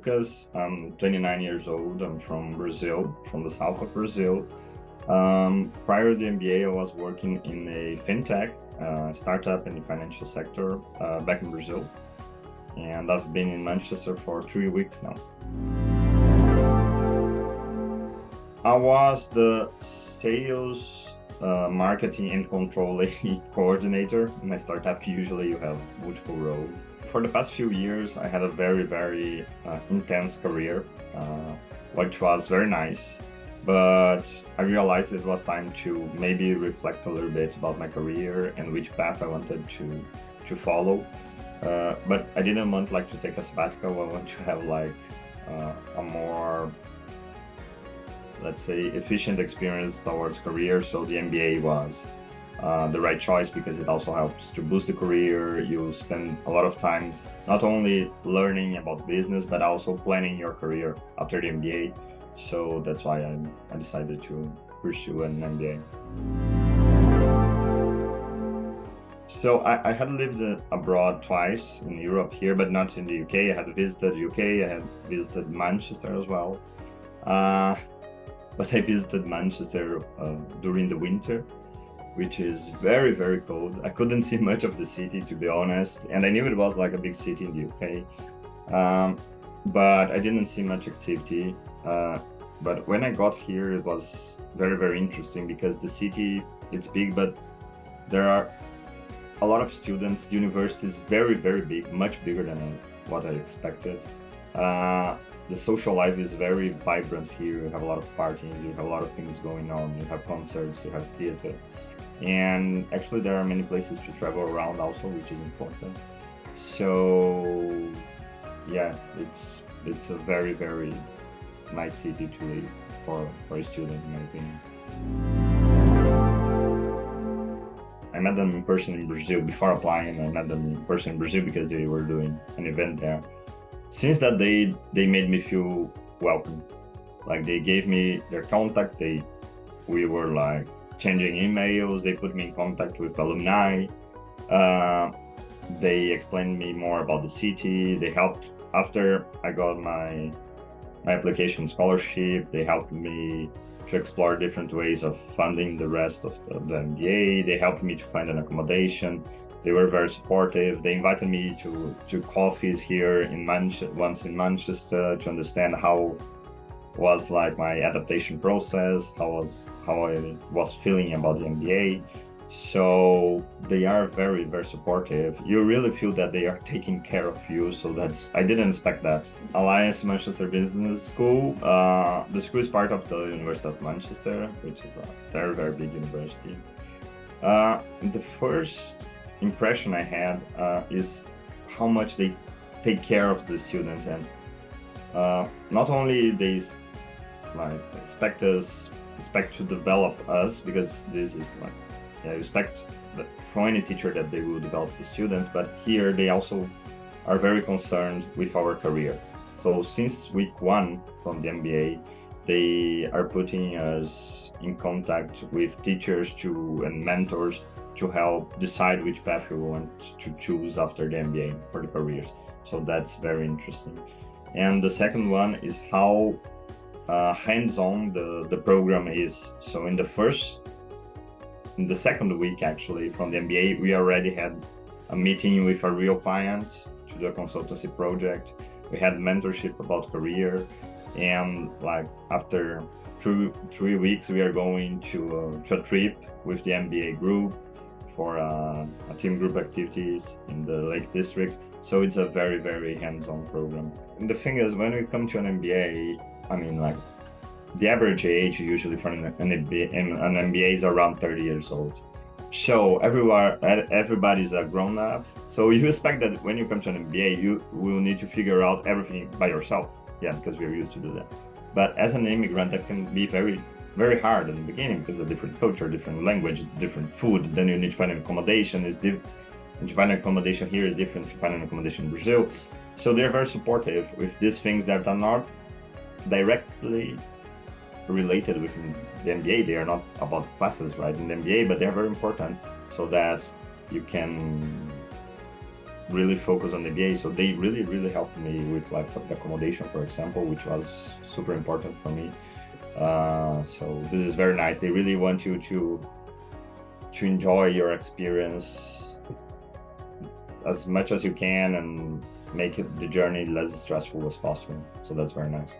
Lucas. I'm 29 years old. I'm from Brazil, from the south of Brazil. Prior to the MBA, I was working in a fintech startup in the financial sector back in Brazil. And I've been in Manchester for 3 weeks now. I was the sales, marketing and controlling coordinator in my startup. Usually you have multiple roles. For the past few years, I had a very intense career, which was very nice. But I realized it was time to maybe reflect a little bit about my career and which path I wanted to follow. But I didn't want to take a sabbatical. I want to have a more, let's say, efficient experience towards career. So the MBA was the right choice because it also helps to boost the career. You spend a lot of time not only learning about business, but also planning your career after the MBA. So that's why I decided to pursue an MBA. So I had lived abroad twice in Europe here, but not in the UK. I had visited UK, I had visited Manchester as well. But I visited Manchester during the winter, which is very cold. I couldn't see much of the city, to be honest. And I knew it was like a big city in the UK. But I didn't see much activity. But when I got here, it was very interesting because the city, it's big, but there are a lot of students. The university is very big, much bigger than what I expected. The social life is very vibrant here. You have a lot of parties, you have a lot of things going on, you have concerts, you have theater. And actually there are many places to travel around also, which is important. So yeah, it's a very nice city to live for a student, in my opinion. I met them in person in Brazil before applying. I met them in person in Brazil because they were doing an event there. Since that day, they made me feel welcome. Like they gave me their contact. We were changing emails. They put me in contact with alumni. They explained me more about the city. They helped after I got my application scholarship. They helped me to explore different ways of funding the rest of the MBA. They helped me to find an accommodation. They were very supportive. They invited me to coffees here once in Manchester to understand how was my adaptation process, how I was feeling about the MBA. So they are very supportive. You really feel that they are taking care of you. So I didn't expect that. Alliance Manchester Business School. The school is part of the University of Manchester, which is a very big university. The first impression I had is how much they take care of the students, and not only they expect to develop us, because this is I expect that from any teacher that they will develop the students, but here they also are very concerned with our career. So since week 1 from the MBA, they are putting us in contact with teachers and mentors to help decide which path we want to choose after the MBA for the careers. So that's very interesting. And the second one is how hands-on the program is. So in the second week, actually, from the MBA, we already had a meeting with a real client to do a consultancy project. We had mentorship about career, and after 3 weeks, we are going to a trip with the MBA group for a team group activities in the Lake District. So it's a very hands-on program. And the thing is, when we come to an MBA, the average age usually for an MBA is around 30 years old. So everybody's a grown-up. So you expect that when you come to an MBA, you will need to figure out everything by yourself. Yeah, because we're used to do that. But as an immigrant, that can be very hard in the beginning because of different culture, different language, different food. Then you need to find an accommodation. And to find an accommodation here is different to find an accommodation in Brazil. So they're very supportive with these things that are not directly related with the MBA. They are not about classes, right, in the MBA, but they're very important so that you can really focus on the MBA. So they really helped me with like the accommodation, for example, which was super important for me. So this is very nice. They really want you to enjoy your experience as much as you can and make the journey less stressful as possible. So that's very nice.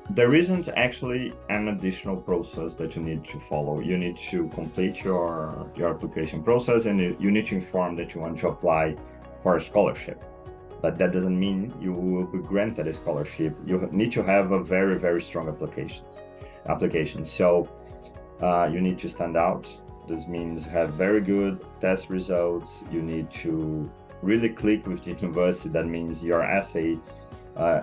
There isn't actually an additional process that you need to follow. You need to complete your application process, and you need to inform that you want to apply for a scholarship. But that doesn't mean you will be granted a scholarship. You need to have a very strong application. So you need to stand out. This means have very good test results. You need to really click with the university. That means your essay,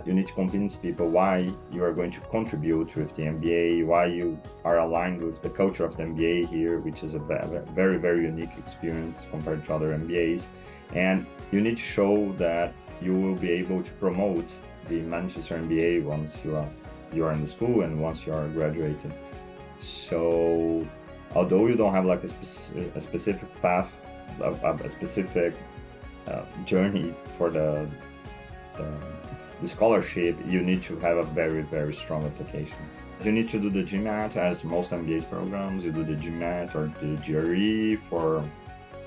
you need to convince people why you are going to contribute with the MBA, why you are aligned with the culture of the MBA here, which is a very unique experience compared to other MBAs. And you need to show that you will be able to promote the Manchester MBA once you are in the school and once you are graduated. So although you don't have like a specific path, a specific journey for the scholarship, you need to have a very strong application. You need to do the GMAT, as most MBA programs. You do the GMAT or the GRE. For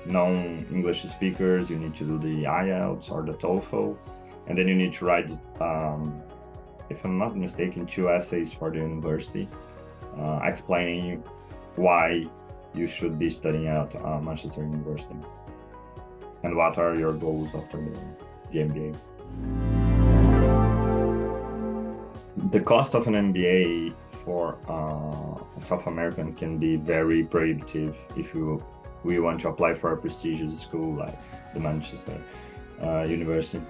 non-English speakers, you need to do the IELTS or the TOEFL, and then you need to write, if I'm not mistaken, 2 essays for the university, explaining why you should be studying at Manchester University and what are your goals after the MBA. The cost of an MBA for a South American can be very prohibitive if we want to apply for a prestigious school like the Manchester University.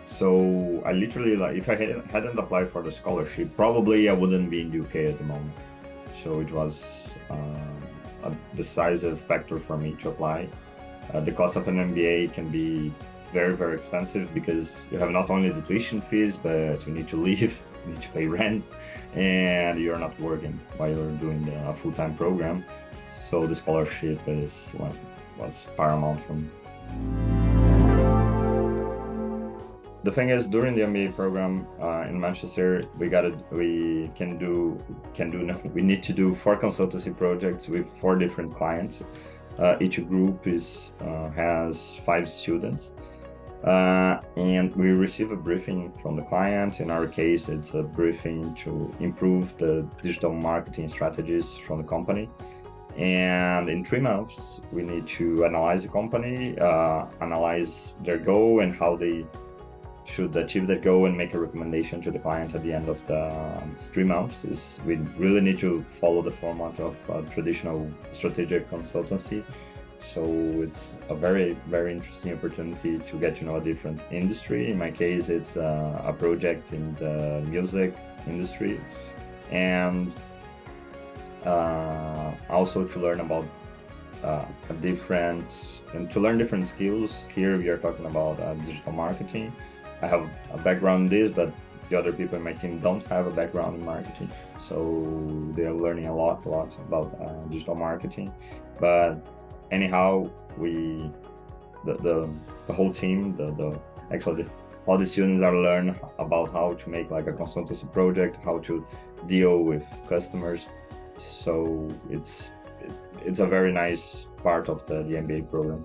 So I literally, like, if I hadn't applied for the scholarship, probably I wouldn't be in the UK at the moment. So it was a decisive factor for me to apply. The cost of an MBA can be very expensive because you have not only the tuition fees, but you need to live, you need to pay rent, and you're not working while you're doing a full-time program. So the scholarship was paramount for me. The thing is, during the MBA program in Manchester, we need to do 4 consultancy projects with 4 different clients. Each group has 5 students. And we receive a briefing from the client. In our case, it's a briefing to improve the digital marketing strategies from the company. And in 3 months, we need to analyze the company, analyze their goal and how they should achieve that goal, and make a recommendation to the client at the end of the 3 months. We really need to follow the format of traditional strategic consultancy. So it's a very interesting opportunity to get to know a different industry. In my case, it's a project in the music industry, and also to learn about different skills. Here we are talking about digital marketing. I have a background in this, but the other people in my team don't have a background in marketing, so they are learning a lot about digital marketing. But anyhow, the whole team, actually all the students are learning about how to make like a consultancy project, how to deal with customers. So it's a very nice part of the MBA program.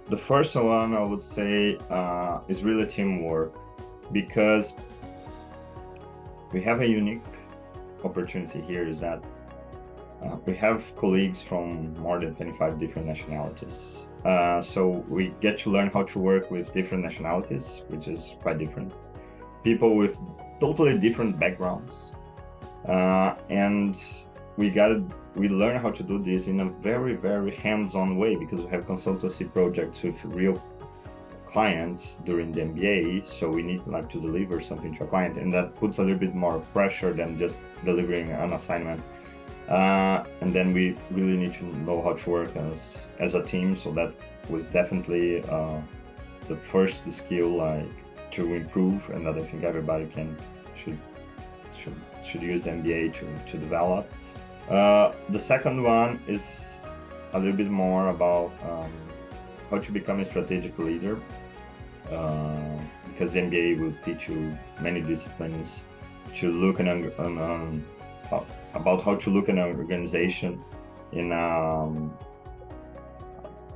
The first one, I would say, is really teamwork, because we have a unique opportunity here, is that we have colleagues from more than 25 different nationalities. So we get to learn how to work with different nationalities, which is quite different. People with totally different backgrounds. And we learn how to do this in a very hands-on way, because we have consultancy projects with real clients during the MBA. So we need to deliver something to a client, and that puts a little bit more pressure than just delivering an assignment. And then we really need to know how to work as a team. So that was definitely the first skill to improve, and that I think everybody should use the MBA to develop. The second one is a little bit more about how to become a strategic leader, because the MBA will teach you many disciplines to look about how to look at an organization in a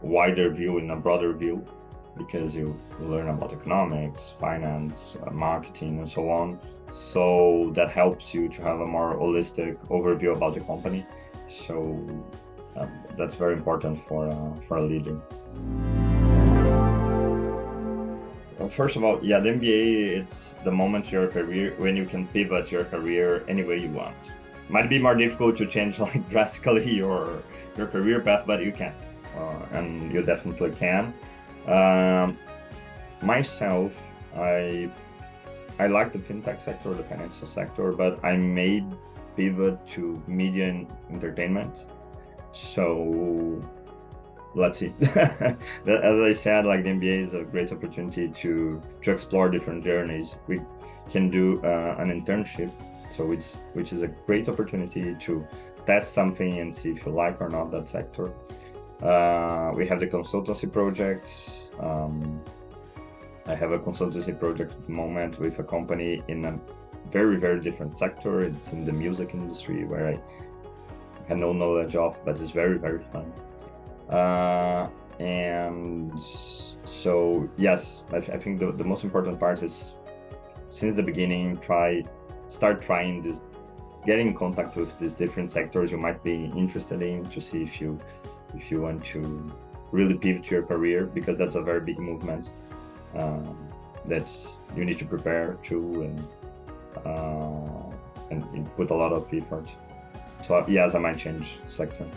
wider view, in a broader view, because you learn about economics, finance, marketing, and so on. So that helps you to have a more holistic overview about the company. So that's very important for a leader. Well, first of all, yeah, the MBA, it's the moment your career when you can pivot your career any way you want. Might be more difficult to change like drastically your career path, but you can, and you definitely can. Myself, I like the fintech sector, the financial sector, but I made pivot to media and entertainment. So let's see. As I said, like the MBA is a great opportunity to explore different journeys. We can do an internship, so which is a great opportunity to test something and see if you like or not that sector. We have the consultancy projects. I have a consultancy project at the moment with a company in a very, very different sector. It's in the music industry, where I had no knowledge of, but it's very, very fun. And so, yes, I think the most important part is, since the beginning, start trying this, getting in contact with these different sectors you might be interested in, to see if you want to really pivot your career, because that's a very big movement that you need to prepare to, and put a lot of effort. So yes, I might change sector.